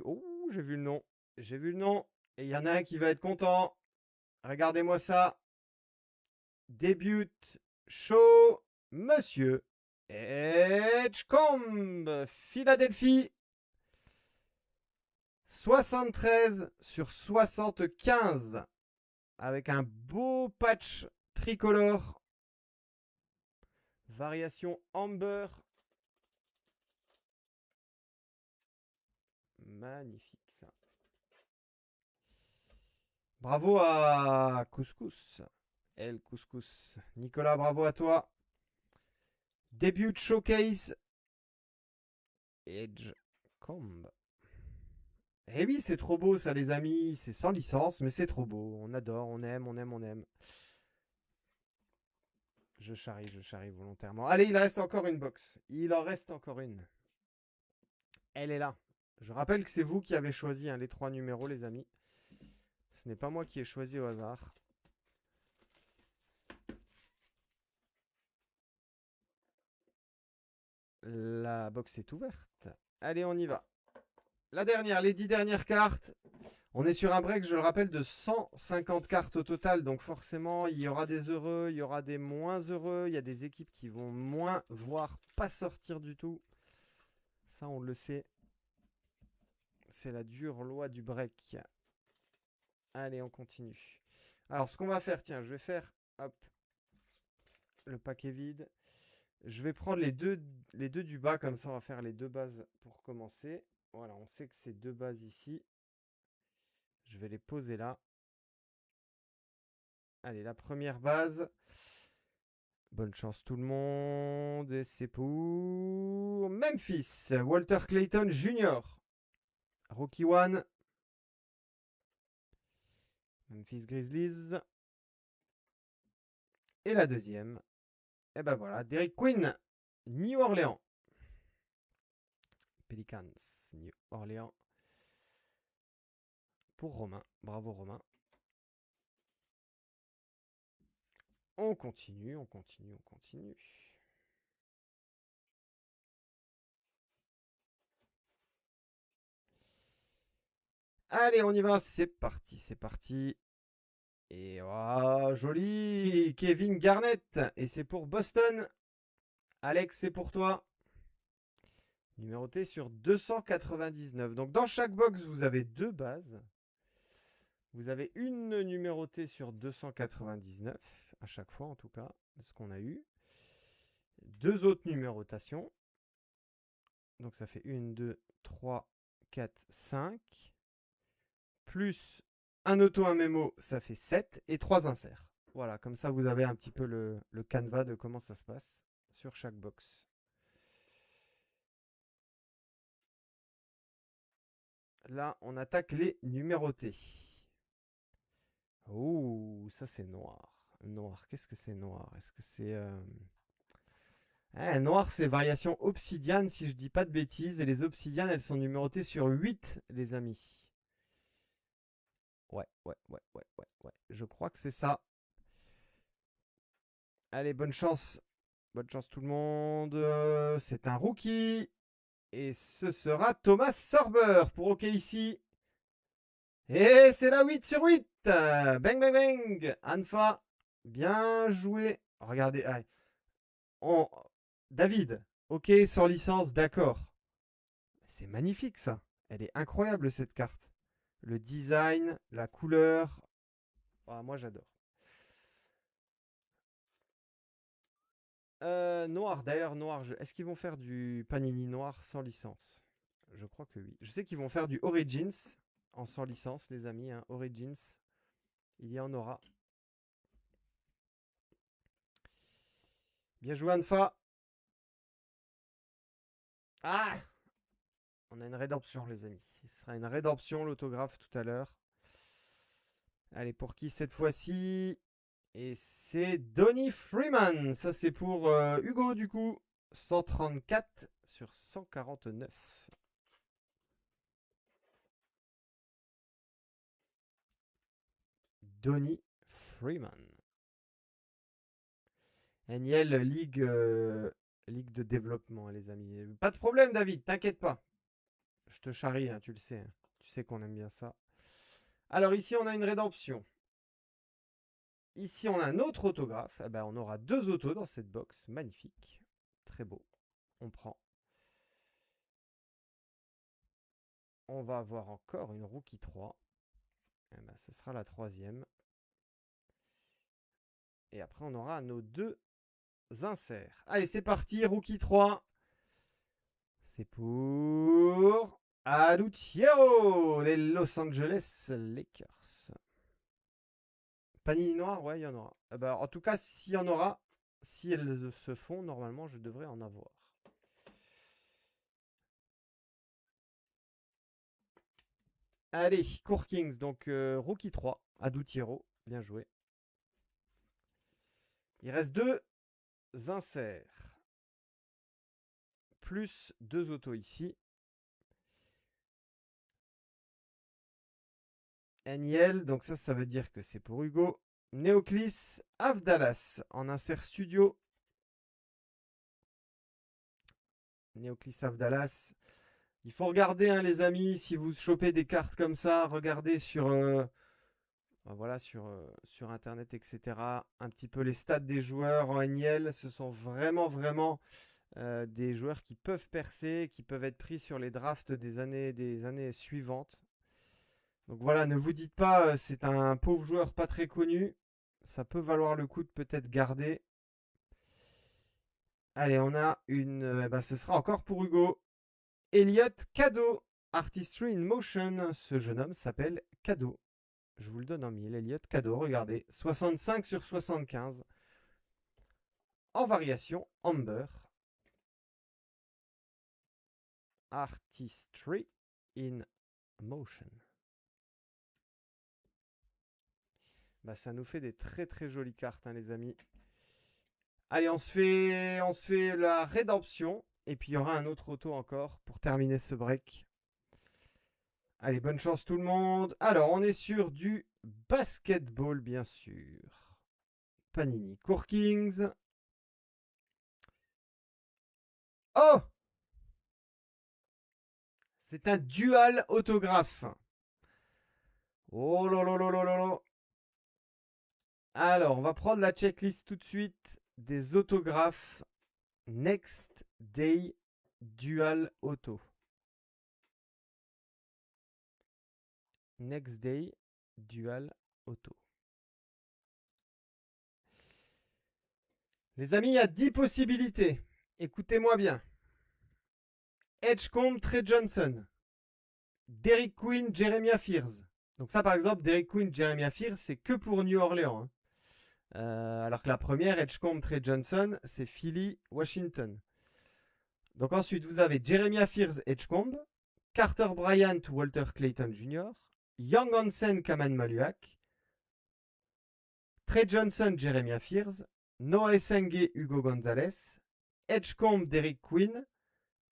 Oh, j'ai vu le nom. J'ai vu le nom. Et il y en a un qui va être content. Regardez-moi ça. Début show, monsieur Edgecombe, Philadelphie. 73 sur 75. Avec un beau patch tricolore. Variation amber. Magnifique ça. Bravo à Couscous. El Couscous. Nicolas, bravo à toi. Début showcase. Edgecombe. Eh oui, c'est trop beau ça les amis. C'est sans licence, mais c'est trop beau. On adore, on aime, on aime, on aime. Je charrie volontairement. Allez, il reste encore une box. Il en reste encore une. Elle est là. Je rappelle que c'est vous qui avez choisi les 3 numéros, les amis. Ce n'est pas moi qui ai choisi au hasard. La box est ouverte. Allez, on y va. La dernière, les 10 dernières cartes. On est sur un break, je le rappelle, de 150 cartes au total. Donc forcément, il y aura des heureux, il y aura des moins heureux. Il y a des équipes qui vont moins, voire pas sortir du tout. Ça, on le sait. C'est la dure loi du break. Allez, on continue. Alors, ce qu'on va faire, tiens, je vais faire, hop, le paquet vide. Je vais prendre les deux du bas, comme ça, on va faire les 2 bases pour commencer. Voilà, on sait que c'est 2 bases ici. Je vais les poser là. Allez, la première base. Bonne chance tout le monde. Et c'est pour Memphis. Walter Clayton Jr. Rookie One. Memphis Grizzlies. Et la deuxième. Et ben voilà, Derrick Quinn. New Orleans. Pelicans. New Orleans. Pour Romain. Bravo Romain. On continue, on continue, on continue. Allez, on y va, c'est parti, c'est parti. Et oh, joli, Kevin Garnett. Et c'est pour Boston. Alex, c'est pour toi. Numéroté sur 299. Donc dans chaque box, vous avez 2 bases. Vous avez une numérotée sur 299, à chaque fois en tout cas, de ce qu'on a eu. 2 autres numérotations. Donc ça fait 1, 2, 3, 4, 5. Plus un auto, un mémo, ça fait 7. Et 3 inserts. Voilà, comme ça vous avez un petit peu le canevas de comment ça se passe sur chaque box. Là, on attaque les numérotés. Oh, ça c'est noir. Noir, qu'est-ce que c'est noir? Est-ce que c'est... noir, c'est variation obsidiane, si je dis pas de bêtises. Et les obsidianes, elles sont numérotées sur 8, les amis. Ouais. Je crois que c'est ça. Allez, bonne chance Bonne chance tout le monde. C'est un rookie. Et ce sera Thomas Sorber pour OK ici. Et c'est la 8 sur 8. Bang, bang, bang. Anfa, bien joué. Regardez. David, OK, sans licence, d'accord. C'est magnifique ça. Elle est incroyable cette carte. Le design, la couleur. Ah, moi j'adore. Noir, d'ailleurs, noir. Est-ce qu'ils vont faire du Panini noir sans licence? Je crois que oui. Je sais qu'ils vont faire du Origins en sans licence, les amis. Hein. Origins, il y en aura. Bien joué, Anfa. Ah, on a une rédemption, les amis. Ce sera une rédemption, l'autographe, tout à l'heure. Allez, pour qui cette fois-ci? Et c'est Donny Freeman. Ça, c'est pour Hugo, du coup. 134 sur 149. Donny Freeman. Niel, ligue de développement, les amis. Pas de problème, David, t'inquiète pas. Je te charrie, hein, tu le sais. Hein. Tu sais qu'on aime bien ça. Alors, ici, on a une rédemption. Ici, on a un autre autographe. Eh ben, on aura 2 autos dans cette box. Magnifique. Très beau. On prend. On va avoir encore une rookie 3. Eh ben, ce sera la 3e. Et après, on aura nos 2 inserts. Allez, c'est parti. Rookie 3. C'est pour Aluciero, les Los Angeles Lakers. Panini noir, ouais, il y en aura. Bah, en tout cas, s'il y en aura, si elles se font, normalement, je devrais en avoir. Allez, Court Kings, donc Rookie 3, Adoutiero, bien joué. Il reste 2 inserts. Plus 2 autos ici. Niel, donc ça veut dire que c'est pour Hugo. Neoclis Avdalas en insert studio. Neoclis Avdalas. Il faut regarder, hein, les amis, si vous chopez des cartes comme ça, regardez sur, voilà, sur Internet, etc. Un petit peu les stats des joueurs en NL. Ce sont vraiment des joueurs qui peuvent percer, qui peuvent être pris sur les drafts des années suivantes. Donc voilà, ne vous dites pas, c'est un pauvre joueur pas très connu. Ça peut valoir le coup de peut-être garder. Allez, on a une... ce sera encore pour Hugo. Elliot Cadeau, Artistry in Motion. Ce jeune homme s'appelle Cadeau. Je vous le donne en mille. Elliot Cadeau, regardez. 65 sur 75. En variation Amber. Artistry in Motion. Ça nous fait des très jolies cartes, hein, les amis. Allez, on se fait la rédemption. Et puis, il y aura un autre auto encore pour terminer ce break. Allez, bonne chance tout le monde. Alors, on est sur du basketball, bien sûr. Panini Court Kings. Oh! C'est un dual autographe. Oh là là là là là là. Alors, on va prendre la checklist tout de suite des autographes Next Day Dual Auto. Next Day Dual Auto. Les amis, il y a 10 possibilités. Écoutez-moi bien. Edgecombe, Trey Johnson. Derrick Queen, Jeremiah Fears. Donc ça, par exemple, Derrick Queen, Jeremiah Fears, c'est que pour New Orleans. Hein. Alors que la première, Edgecombe, Trey Johnson, c'est Philly, Washington. Donc ensuite, vous avez Jeremiah Fears, Edgecombe, Carter Bryant, Walter Clayton Jr., Young Hansen, Kaman Maluak, Trey Johnson, Jeremiah Fears, Noah Essenge, Hugo Gonzalez, Edgecombe, Derrick Queen,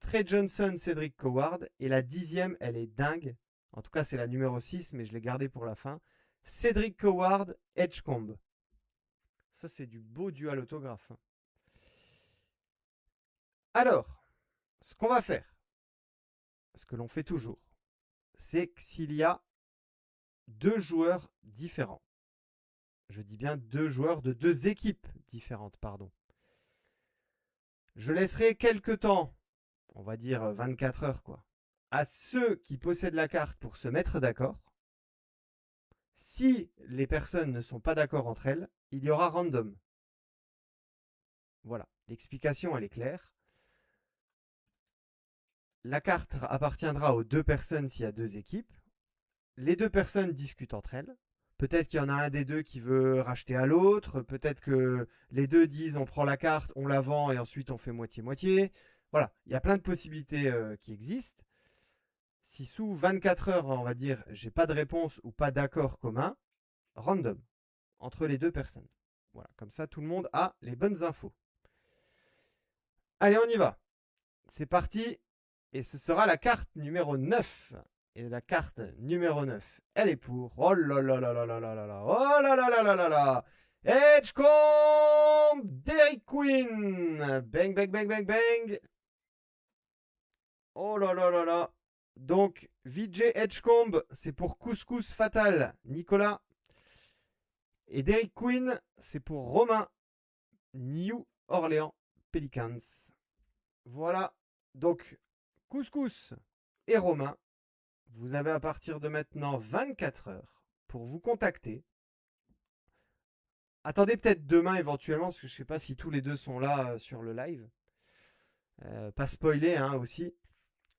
Trey Johnson, Cedric Coward, et la 10e, elle est dingue. En tout cas, c'est la numéro 6, mais je l'ai gardée pour la fin. Cedric Coward, Edgecombe. Ça, c'est du beau dual autographe. Hein. Alors, ce qu'on va faire, ce que l'on fait toujours, c'est que s'il y a deux joueurs différents, je dis bien deux joueurs de deux équipes différentes, pardon, je laisserai quelques temps, on va dire 24 heures quoi, à ceux qui possèdent la carte pour se mettre d'accord. Si les personnes ne sont pas d'accord entre elles, il y aura random. Voilà, l'explication elle est claire. La carte appartiendra aux deux personnes s'il y a deux équipes. Les deux personnes discutent entre elles. Peut-être qu'il y en a un des deux qui veut racheter à l'autre. Peut-être que les deux disent on prend la carte, on la vend et ensuite on fait moitié-moitié. Voilà, il y a plein de possibilités qui existent. Si sous 24 heures, on va dire, j'ai pas de réponse ou pas d'accord commun, random entre les deux personnes. Voilà, comme ça tout le monde a les bonnes infos. Allez, on y va. C'est parti. Et ce sera la carte numéro 9. Et la carte numéro 9, elle est pour. Oh là là là là là là là là. Oh là là là là là là. Edgecombe Derrick Queen. Bang, bang, bang, bang, bang. Oh là là là là. Donc, VJ Edgecombe, c'est pour Couscous Fatal, Nicolas. Et Derrick Queen, c'est pour Romain, New Orleans Pelicans. Voilà. Donc, Couscous et Romain, vous avez à partir de maintenant 24 heures pour vous contacter. Attendez peut-être demain éventuellement, parce que je ne sais pas si tous les deux sont là sur le live. Pas spoiler hein, aussi.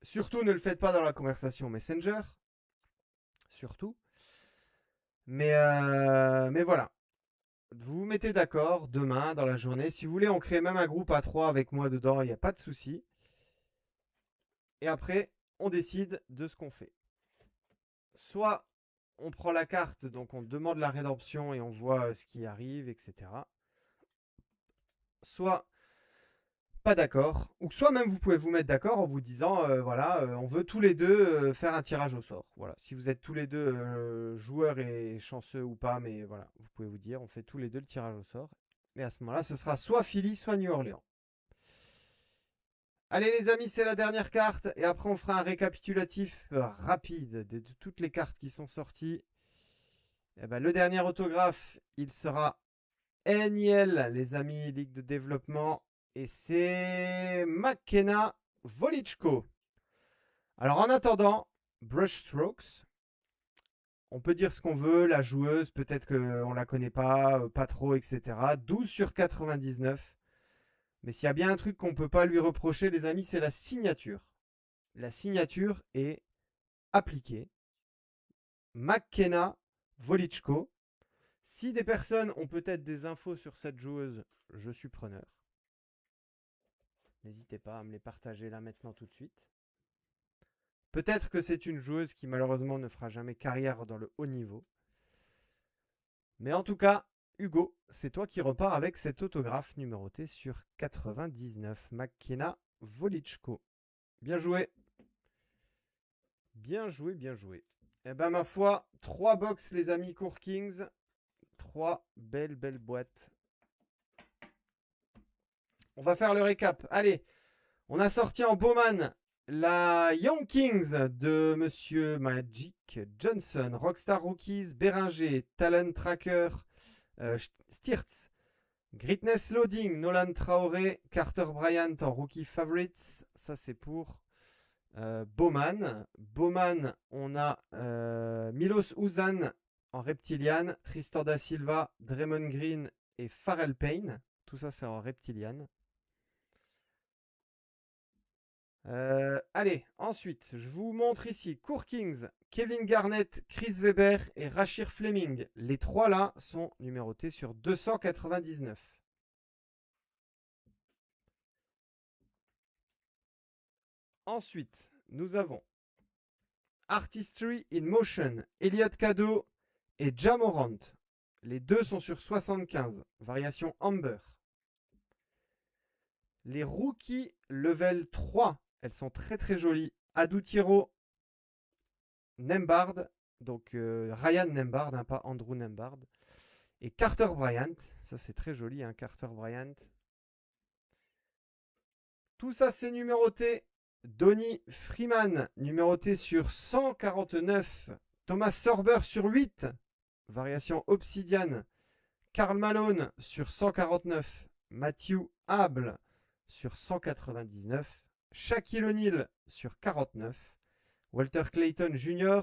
Surtout ne le faites pas dans la conversation Messenger. Surtout. Mais voilà. Vous vous mettez d'accord demain dans la journée. Si vous voulez, on crée même un groupe à 3 avec moi dedans, il n'y a pas de souci. Et après, on décide de ce qu'on fait. Soit on prend la carte, donc on demande la rédemption et on voit ce qui arrive, etc. Soit pas d'accord, ou soit même vous pouvez vous mettre d'accord en vous disant voilà, on veut tous les deux faire un tirage au sort. Voilà, si vous êtes tous les deux joueurs et chanceux ou pas, mais voilà, vous pouvez vous dire on fait tous les deux le tirage au sort. Et à ce moment-là, ce sera soit Philly, soit New Orleans. Allez les amis, c'est la dernière carte et après on fera un récapitulatif rapide de toutes les cartes qui sont sorties. Eh ben, le dernier autographe, il sera NIL, les amis, Ligue de développement. Et c'est McKenna Volichko. Alors en attendant, Brushstrokes, on peut dire ce qu'on veut, la joueuse, peut-être qu'on ne la connaît pas trop, etc. 12 sur 99. Mais s'il y a bien un truc qu'on ne peut pas lui reprocher, les amis, c'est la signature. La signature est appliquée. McKenna Volichko. Si des personnes ont peut-être des infos sur cette joueuse, je suis preneur. N'hésitez pas à me les partager là maintenant tout de suite. Peut-être que c'est une joueuse qui malheureusement ne fera jamais carrière dans le haut niveau. Mais en tout cas, Hugo, c'est toi qui repars avec cet autographe numéroté sur 99. McKenna Volichko. Bien joué. Bien joué, bien joué. Eh ben ma foi, 3 box les amis Court Kings. 3 belles boîtes. On va faire le récap. Allez, on a sorti en Bowman la Young Kings de Monsieur Magic Johnson, Rockstar Rookies, Beringer, Talent Tracker, Stirtz, Greatness Loading, Nolan Traoré, Carter Bryant en Rookie Favorites. Ça, c'est pour Bowman. Bowman, on a Milos Uzan en Reptilian, Tristan da Silva, Draymond Green et Pharrell Payne. Tout ça, c'est en Reptilian. Allez, ensuite, je vous montre ici Court Kings, Kevin Garnett, Chris Weber et Rashir Fleming. Les trois là sont numérotés sur 299. Ensuite, nous avons Artistry in Motion, Elliot Cado et Jamorant. Les deux sont sur 75, variation Amber. Les rookies level 3, elles sont très jolies. Adutiro Nembhard, donc Ryan Nembhard, hein, pas Andrew Nembhard. Et Carter Bryant, ça c'est très joli, hein, Carter Bryant. Tout ça, c'est numéroté. Donny Freeman, numéroté sur 149. Thomas Sorber sur 8. Variation Obsidian. Karl Malone sur 149. Matthew Hable sur 199. Shaquille O'Neal sur 49. Walter Clayton Jr.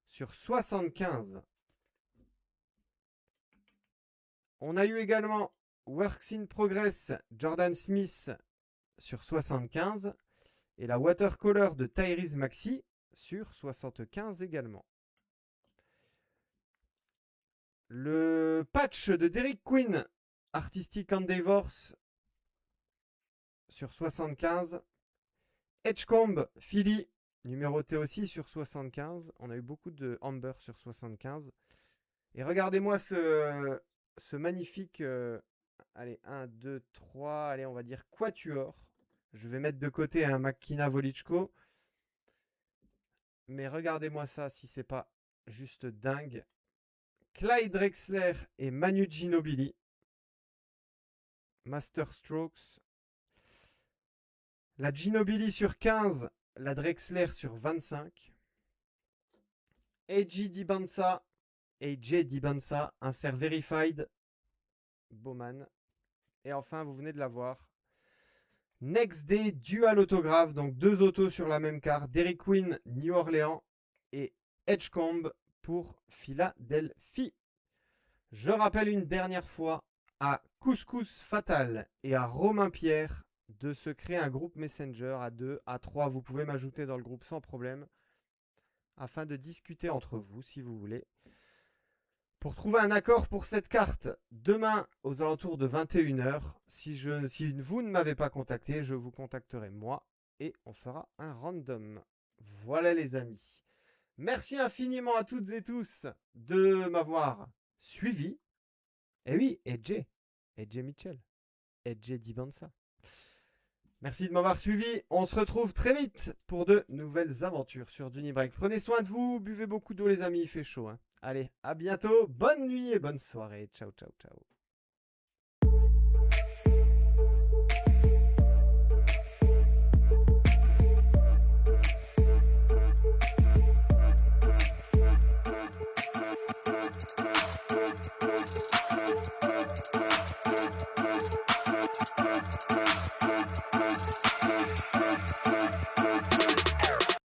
sur 75. On a eu également Works in Progress Jordan Smith sur 75 et la Watercolor de Tyrese Maxey sur 75 également. Le patch de Derrick Quinn Artistic Endeavors sur 75. Edgecombe Philly numéroté aussi sur 75. On a eu beaucoup de Amber sur 75. Et regardez-moi ce magnifique... allez, 1, 2, 3, allez, on va dire quatuor. Je vais mettre de côté un Makina Volichko. Mais regardez-moi ça, si c'est pas juste dingue. Clyde Drexler et Manu Ginobili. Master Strokes. La Ginobili sur 15, la Drexler sur 25. AJ Dibansa, insert verified. Bowman. Et enfin, vous venez de la voir. Next Day Dual Autograph, donc 2 autos sur la même carte. Derrick Quinn, New Orleans et Edgecombe pour Philadelphie. Je rappelle une dernière fois à Couscous Fatal et à Romain Pierre de se créer un groupe Messenger à 2, à 3. Vous pouvez m'ajouter dans le groupe sans problème afin de discuter entre vous si vous voulez. Pour trouver un accord pour cette carte, demain aux alentours de 21h, si vous ne m'avez pas contacté, je vous contacterai moi et on fera un random. Voilà les amis. Merci infiniment à toutes et tous de m'avoir suivi. Et oui, EJ Mitchell, EJ Dibansa. Merci de m'avoir suivi. On se retrouve très vite pour de nouvelles aventures sur Duni Break. Prenez soin de vous, buvez beaucoup d'eau les amis, il fait chaud. Allez, à bientôt, bonne nuit et bonne soirée. Ciao, ciao, ciao.